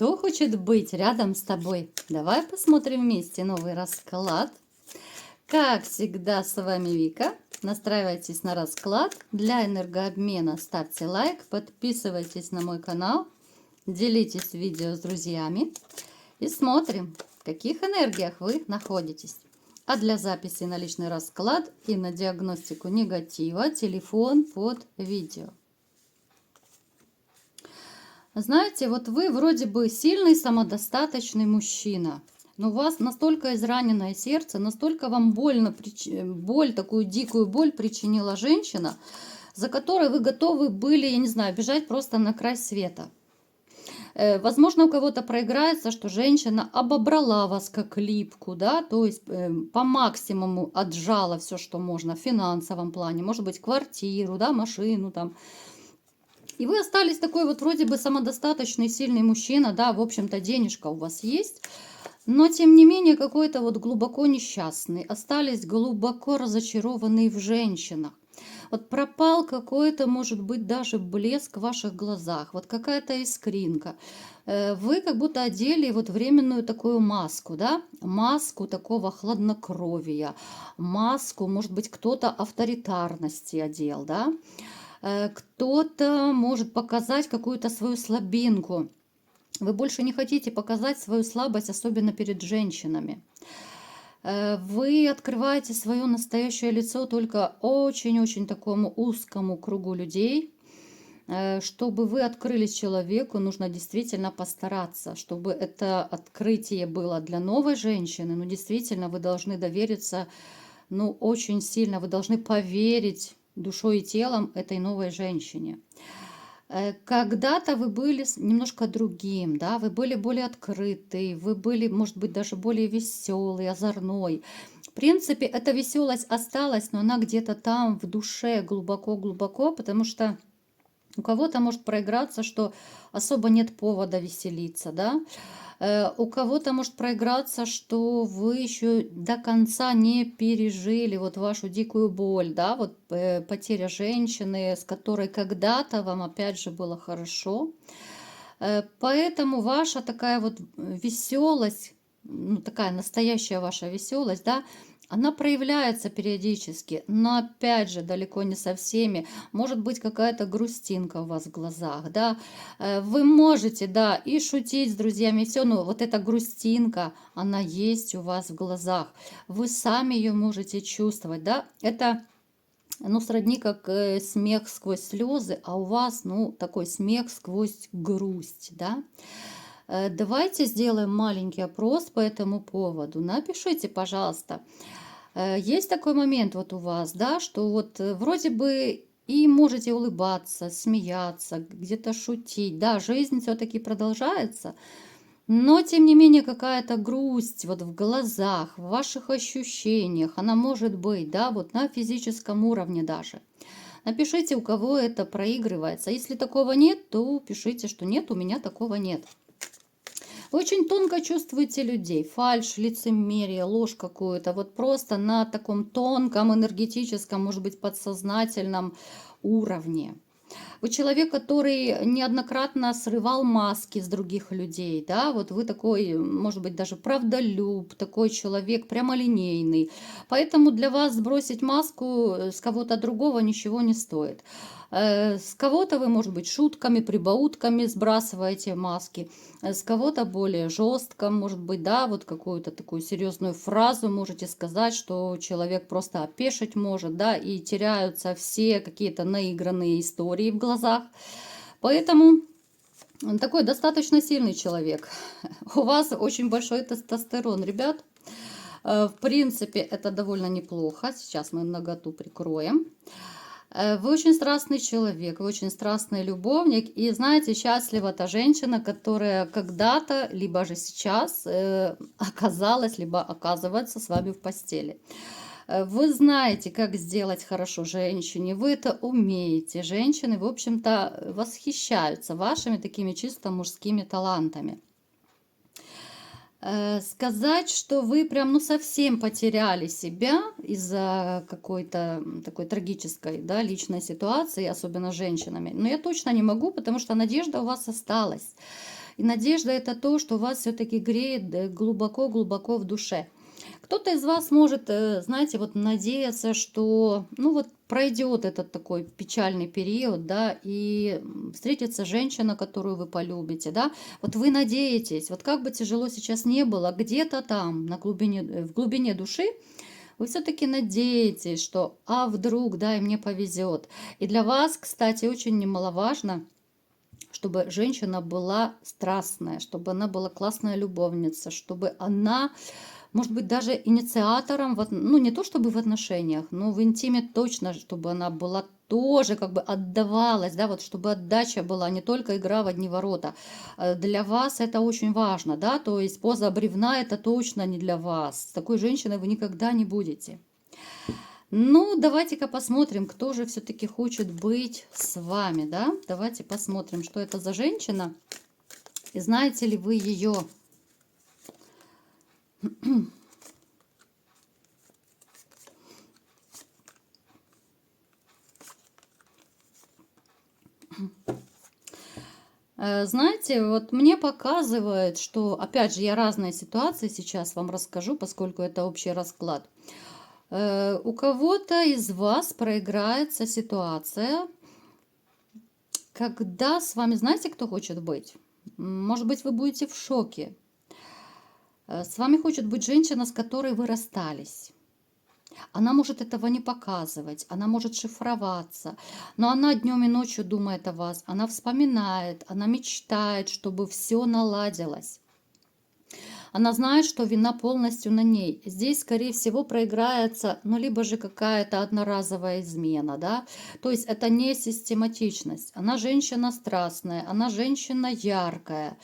Кто хочет быть рядом с тобой? Давай посмотрим вместе новый расклад. Как всегда, с вами Вика. Настраивайтесь на расклад. Для энергообмена ставьте лайк, подписывайтесь на мой канал, делитесь видео с друзьями и смотрим, в каких энергиях вы находитесь. А для записи на личный расклад и на диагностику негатива телефон под видео. Знаете, вот вы вроде бы сильный, самодостаточный мужчина, но у вас настолько израненное сердце, настолько вам больно, боль, такую дикую боль причинила женщина, за которой вы готовы были, я не знаю, бежать просто на край света. Возможно, у кого-то проиграется, что женщина обобрала вас как липку, да, то есть по максимуму отжала все, что можно в финансовом плане, может быть, квартиру, да, машину там. И вы остались такой вот вроде бы самодостаточный, сильный мужчина, да, в общем-то денежка у вас есть, но тем не менее какой-то вот глубоко несчастный, остались глубоко разочарованные в женщинах. Вот пропал какой-то, может быть, даже блеск в ваших глазах, вот какая-то искринка. Вы как будто одели вот временную такую маску, да, маску такого хладнокровия, маску, может быть, кто-то авторитарности одел, да. Кто-то может показать какую-то свою слабинку. Вы больше не хотите показать свою слабость, особенно перед женщинами. Вы открываете свое настоящее лицо только очень-очень такому узкому кругу людей. Чтобы вы открылись человеку, нужно действительно постараться, чтобы это открытие было для новой женщины. Ну, действительно, вы должны довериться, ну, очень сильно, вы должны поверить душой и телом этой новой женщине. Когда-то вы были немножко другим, да, вы были более открытый, вы были, может быть, даже более веселый, озорной. В принципе, эта веселость осталась, но она где-то там в душе глубоко-глубоко, потому что у кого-то может проиграться, что особо нет повода веселиться, да. У кого-то может проиграться, что вы еще до конца не пережили вот вашу дикую боль, да, вот потеря женщины, с которой когда-то вам опять же было хорошо. Поэтому ваша такая вот веселость, ну, такая настоящая ваша веселость, да, она проявляется периодически, но опять же далеко не со всеми. Может быть какая-то грустинка у вас в глазах, да. Вы можете, да, и шутить с друзьями, и все, но вот эта грустинка, она есть у вас в глазах. Вы сами ее можете чувствовать, да. Это, ну, сродни как смех сквозь слезы, а у вас, ну, такой смех сквозь грусть, да. Давайте сделаем маленький опрос по этому поводу. Напишите, пожалуйста. Есть такой момент вот у вас, да, что вот вроде бы и можете улыбаться, смеяться, где-то шутить, да, жизнь все-таки продолжается, но тем не менее какая-то грусть вот в глазах, в ваших ощущениях, она может быть, да, вот на физическом уровне даже. Напишите, у кого это проигрывается. Если такого нет, то пишите, что нет, у меня такого нет. Вы очень тонко чувствуете людей, фальшь, лицемерие, ложь какую-то, вот просто на таком тонком, энергетическом, может быть, подсознательном уровне. Вы человек, который неоднократно срывал маски с других людей, да, вот вы такой, может быть, даже правдолюб, такой человек прямолинейный, поэтому для вас сбросить маску с кого-то другого ничего не стоит. С кого-то вы, может быть, шутками, прибаутками сбрасываете маски, с кого-то более жестко, может быть, да, вот какую-то такую серьезную фразу можете сказать, что человек просто опешить может, да, и теряются все какие-то наигранные истории в глазах. Поэтому такой достаточно сильный человек. У вас очень большой тестостерон, ребят. В принципе, это довольно неплохо. Сейчас мы наготу прикроем. Вы очень страстный человек, вы очень страстный любовник. И знаете, счастлива та женщина, которая когда-то, либо же сейчас оказалась, либо оказывается с вами в постели. Вы знаете, как сделать хорошо женщине, вы это умеете. Женщины, в общем-то, восхищаются вашими такими чисто мужскими талантами. Сказать, что вы прям, ну, совсем потеряли себя из-за какой-то такой трагической, да, личной ситуации, особенно с женщинами, но я точно не могу, потому что надежда у вас осталась. И надежда это то, что вас все-таки греет глубоко-глубоко в душе. Кто-то из вас может, знаете, вот надеяться, что, ну вот пройдет этот такой печальный период, да, и встретится женщина, которую вы полюбите, да. Вот вы надеетесь, вот как бы тяжело сейчас не было, где-то там, в глубине души, вы все-таки надеетесь, что, а вдруг, да, и мне повезет. И для вас, кстати, очень немаловажно, чтобы женщина была страстная, чтобы она была классная любовница, чтобы она, может быть, даже инициатором, ну не то чтобы в отношениях, но в интиме точно, чтобы она была тоже как бы отдавалась, да, вот чтобы отдача была, не только игра в одни ворота. Для вас это очень важно, да, то есть поза бревна это точно не для вас. С такой женщиной вы никогда не будете. Ну, давайте-ка посмотрим, кто же все-таки хочет быть с вами, да? Давайте посмотрим, что это за женщина. И знаете ли вы ее? Знаете, вот мне показывает, что, опять же, я разные ситуации сейчас вам расскажу, поскольку это общий расклад. У кого-то из вас проиграется ситуация, когда с вами, знаете, кто хочет быть? Может быть, вы будете в шоке. С вами хочет быть женщина, с которой вы расстались. Она может этого не показывать, она может шифроваться, но она днем и ночью думает о вас, она вспоминает, она мечтает, чтобы все наладилось. Она знает, что вина полностью на ней. Здесь, скорее всего, проиграется, ну, либо же какая-то одноразовая измена, да. То есть это не систематичность. Она женщина страстная, она женщина яркая.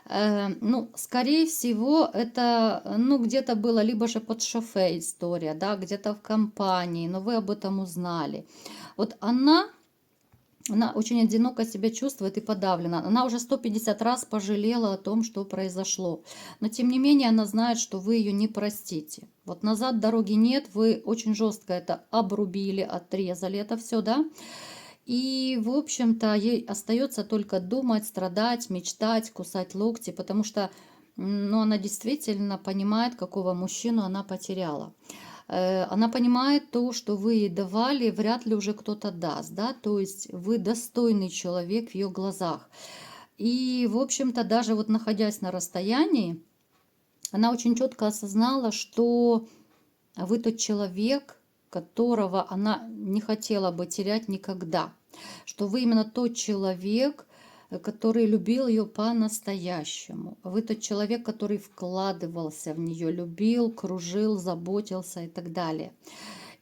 Ну, скорее всего, это, ну, где-то было, либо же под шофе история, да, где-то в компании, но вы об этом узнали. Вот она очень одиноко себя чувствует и подавлена. Она уже 150 раз пожалела о том, что произошло. Но тем не менее она знает, что вы ее не простите. Вот назад дороги нет, вы очень жестко это обрубили, отрезали это все, да. И, в общем-то, ей остается только думать, страдать, мечтать, кусать локти, потому что, ну, она действительно понимает, какого мужчину она потеряла. Она понимает то, что вы ей давали, вряд ли уже кто-то даст, да, то есть вы достойный человек в ее глазах. И, в общем-то, даже вот находясь на расстоянии, она очень четко осознала, что вы тот человек, которого она не хотела бы терять никогда, что вы именно тот человек, который любил ее по-настоящему. Вы тот человек, который вкладывался в нее, любил, кружил, заботился и так далее.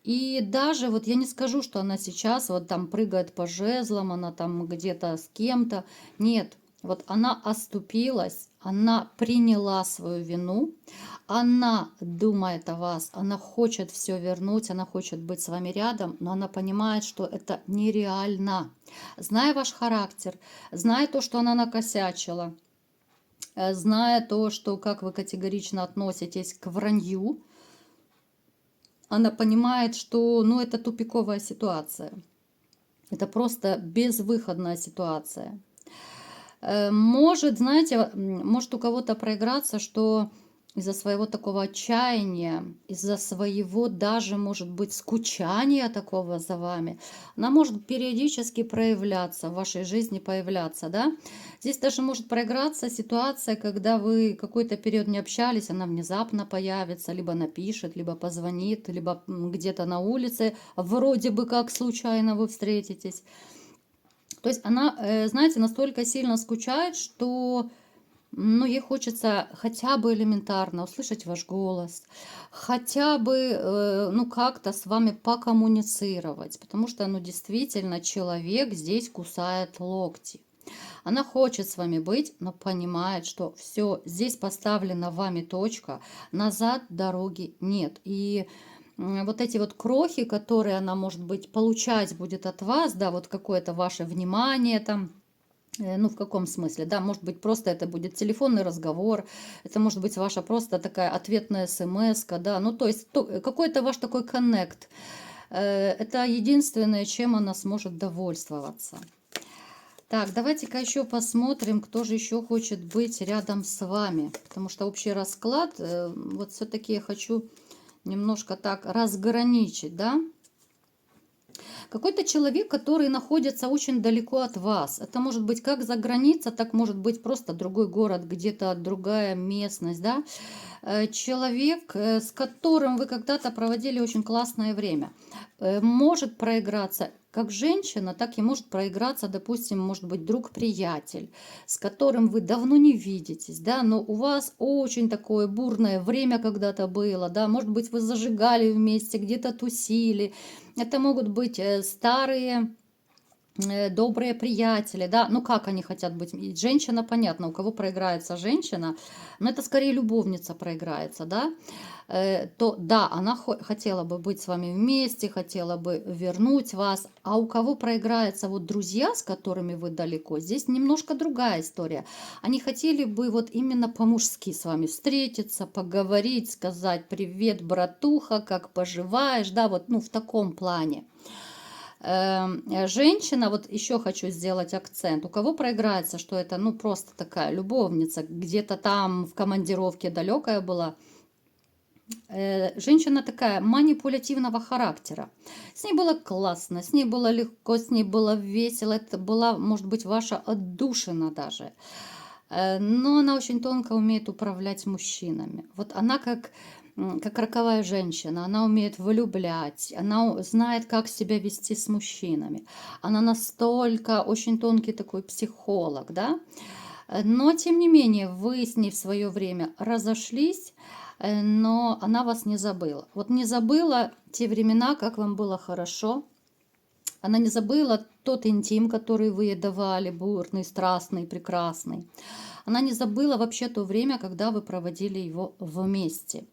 И даже вот я не скажу, что она сейчас вот там прыгает по жезлам, она там где-то с кем-то. Нет, вот она оступилась, она приняла свою вину, она думает о вас, она хочет все вернуть, она хочет быть с вами рядом, но она понимает, что это нереально. Зная ваш характер, зная то, что она накосячила, зная то, что как вы категорично относитесь к вранью, она понимает, что, ну, это тупиковая ситуация. Это просто безвыходная ситуация. Может, знаете, может у кого-то проиграться, что из-за своего такого отчаяния, из-за своего даже, может быть, скучания такого за вами, она может периодически проявляться в вашей жизни, появляться, да. Здесь даже может проиграться ситуация, когда вы какой-то период не общались, она внезапно появится, либо напишет, либо позвонит, либо где-то на улице, вроде бы как случайно вы встретитесь. То есть она, знаете, настолько сильно скучает, что, ну, ей хочется хотя бы элементарно услышать ваш голос, хотя бы, ну, как-то с вами покоммуницировать, потому что, ну, действительно, человек здесь кусает локти. Она хочет с вами быть, но понимает, что все, здесь поставлена вами точка, назад дороги нет. И вот эти вот крохи, которые она, может быть, получать будет от вас, да, вот какое-то ваше внимание там, ну, в каком смысле, да, может быть, просто это будет телефонный разговор, это может быть ваша просто такая ответная смс-ка, да, ну, то есть какой-то ваш такой коннект. Это единственное, чем она сможет довольствоваться. Так, давайте-ка еще посмотрим, кто же еще хочет быть рядом с вами. Потому что общий расклад, вот все-таки я хочу немножко так разграничить, да? Какой-то человек, который находится очень далеко от вас. Это может быть как за граница, так может быть просто другой город, где-то другая местность, да? Человек, с которым вы когда-то проводили очень классное время, может проиграться как женщина, так и может проиграться, допустим, может быть, друг-приятель, с которым вы давно не видитесь, да, но у вас очень такое бурное время когда-то было, да, может быть, вы зажигали вместе, где-то тусили. Это могут быть старые добрые приятели, да, ну как они хотят быть, и женщина, понятно, у кого проиграется женщина, но это скорее любовница проиграется, да, то да, она хотела бы быть с вами вместе, хотела бы вернуть вас, а у кого проиграется вот друзья, с которыми вы далеко, здесь немножко другая история, они хотели бы вот именно по-мужски с вами встретиться, поговорить, сказать привет, братуха, как поживаешь, да, вот, ну, в таком плане. Женщина, вот еще хочу сделать акцент, у кого проиграется, что это, ну, просто такая любовница, где-то там в командировке далекая была, женщина такая манипулятивного характера. С ней было классно, с ней было легко, с ней было весело, это была, может быть, ваша отдушина даже. Но она очень тонко умеет управлять мужчинами. Вот она как роковая женщина, она умеет влюблять, она знает, как себя вести с мужчинами. Она настолько очень тонкий такой психолог, да. Но, тем не менее, вы с ней в свое время разошлись, но она вас не забыла. Вот не забыла те времена, как вам было хорошо. Она не забыла тот интим, который вы ей давали, бурный, страстный, прекрасный. Она не забыла вообще то время, когда вы проводили его вместе.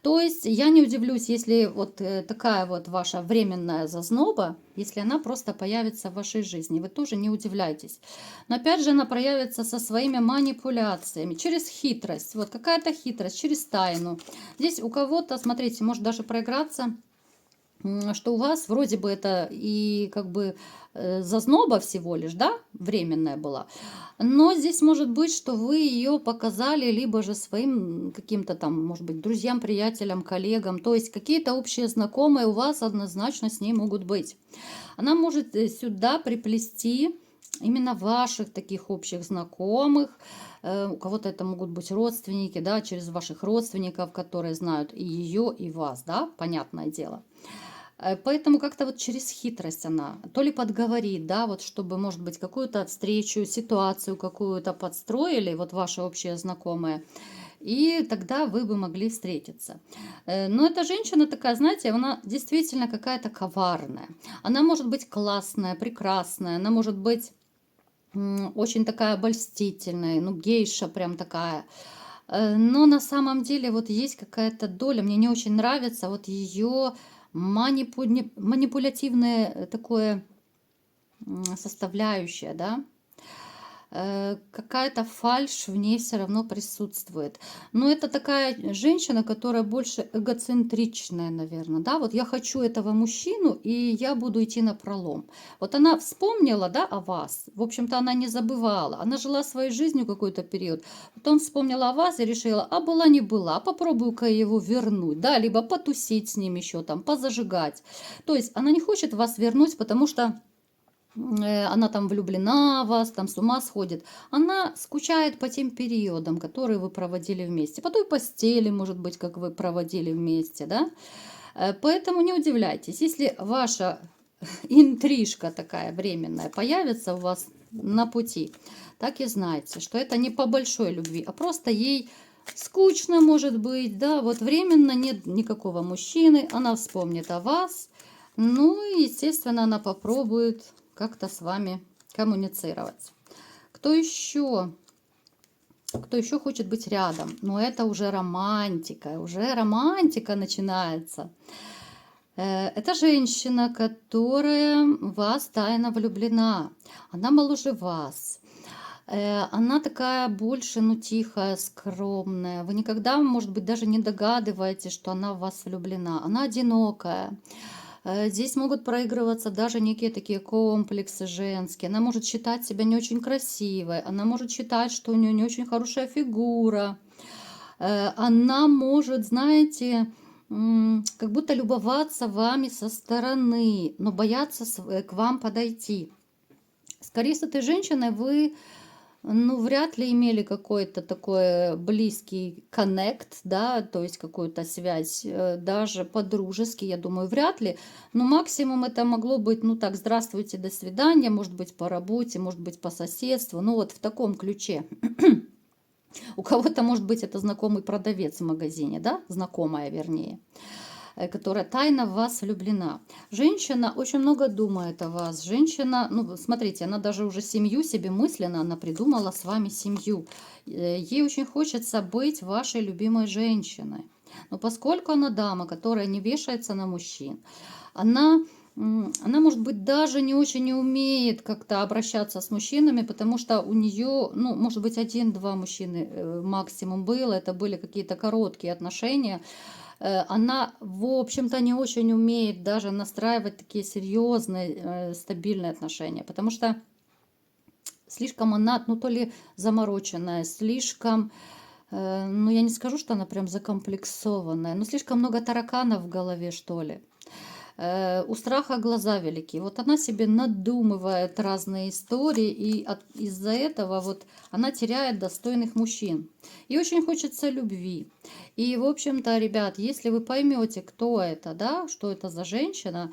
То есть я не удивлюсь, если вот такая вот ваша временная зазноба, если она просто появится в вашей жизни. Вы тоже не удивляйтесь. Но опять же она проявится со своими манипуляциями, через хитрость. Вот какая-то хитрость, через тайну. Здесь у кого-то, смотрите, может даже проиграться, что у вас вроде бы это и как бы зазноба всего лишь, да, временная была. Но здесь может быть, что вы ее показали либо же своим каким-то там, может быть, друзьям, приятелям, коллегам. То есть какие-то общие знакомые у вас однозначно с ней могут быть. Она может сюда приплести именно ваших таких общих знакомых. У кого-то это могут быть родственники, да, через ваших родственников, которые знают и ее, и вас, да, понятное дело. Поэтому как-то вот через хитрость она то ли подговорит, да, вот чтобы, может быть, какую-то встречу, ситуацию какую-то подстроили, вот ваши общие знакомые, и тогда вы бы могли встретиться. Но эта женщина такая, знаете, она действительно какая-то коварная. Она может быть классная, прекрасная, она может быть очень такая обольстительная, ну, гейша прям такая. Но на самом деле вот есть какая-то доля, мне не очень нравится вот ее манипулятивное такое составляющее, да, какая-то фальшь в ней все равно присутствует. Но это такая женщина, которая больше эгоцентричная, наверное, да, вот я хочу этого мужчину, и я буду идти напролом. Вот она вспомнила, да, о вас, в общем-то, она не забывала, она жила своей жизнью какой-то период, потом вспомнила о вас и решила, а была не была, попробую-ка его вернуть, да, либо потусить с ним еще там, позажигать. То есть она не хочет вас вернуть, потому что она там влюблена в вас, там с ума сходит. Она скучает по тем периодам, которые вы проводили вместе. По той постели, может быть, как вы проводили вместе, да? Поэтому не удивляйтесь, если ваша интрижка такая временная появится у вас на пути, так и знайте, что это не по большой любви, а просто ей скучно, может быть, да, вот временно нет никакого мужчины, она вспомнит о вас, ну и, естественно, она попробует как-то с вами коммуницировать. Кто еще? Кто еще хочет быть рядом? Но это уже романтика начинается. Это женщина, которая в вас тайно влюблена. Она моложе вас. Она такая больше, ну, тихая, скромная. Вы никогда, может быть, даже не догадываетесь, что она в вас влюблена. Она одинокая. Здесь могут проигрываться даже некие такие комплексы женские. Она может считать себя не очень красивой, она может считать, что у нее не очень хорошая фигура. Она может, знаете, как будто любоваться вами со стороны, но бояться к вам подойти. Скорее, с этой женщиной вы, ну, вряд ли имели какой-то такой близкий коннект, да, то есть какую-то связь, даже по-дружески, я думаю, вряд ли. Но максимум это могло быть, ну так, здравствуйте, до свидания, может быть, по работе, может быть, по соседству, ну вот в таком ключе. У кого-то, может быть, это знакомый продавец в магазине, да, знакомая, вернее, которая тайно в вас влюблена. Женщина очень много думает о вас. Женщина, ну, смотрите, она даже уже семью себе мысленно, она придумала с вами семью. Ей очень хочется быть вашей любимой женщиной. Но поскольку она дама, которая не вешается на мужчин, она она, может быть, даже не очень умеет как-то обращаться с мужчинами, потому что у нее, ну, может быть, один-два мужчины максимум было, это были какие-то короткие отношения. Она, в общем-то, не очень умеет даже настраивать такие серьезные, стабильные отношения, потому что слишком она, ну, то ли замороченная, слишком, ну, я не скажу, что она прям закомплексованная, но слишком много тараканов в голове, что ли. У страха глаза велики. Вот она себе надумывает разные истории, и из-за этого вот она теряет достойных мужчин. И очень хочется любви. И, в общем-то, ребят, если вы поймете, кто это, да, что это за женщина,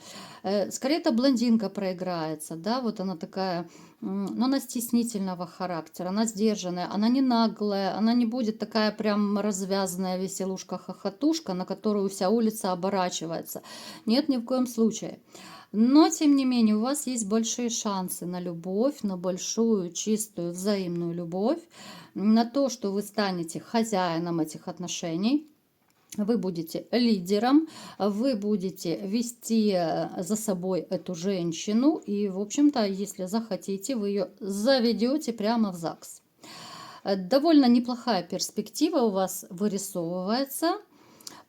скорее это блондинка проиграется, да, вот она такая, но она стеснительного характера, она сдержанная, она не наглая, она не будет такая прям развязанная веселушка-хохотушка, на которую вся улица оборачивается. Нет, ни в коем случае. Но, тем не менее, у вас есть большие шансы на любовь, на большую, чистую, взаимную любовь, на то, что вы станете хозяином этих отношений. Вы будете лидером, вы будете вести за собой эту женщину, и, в общем-то, если захотите, вы ее заведете прямо в ЗАГС. Довольно неплохая перспектива у вас вырисовывается,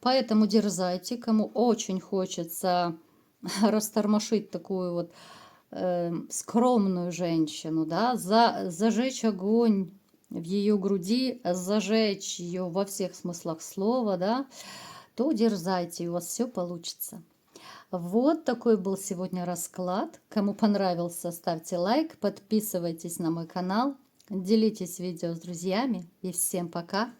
поэтому дерзайте, кому очень хочется растормошить такую вот скромную женщину, да, зажечь огонь в ее груди, зажечь ее во всех смыслах слова, да, то дерзайте, и у вас все получится. Вот такой был сегодня расклад. Кому понравился, ставьте лайк, подписывайтесь на мой канал, делитесь видео с друзьями и всем пока!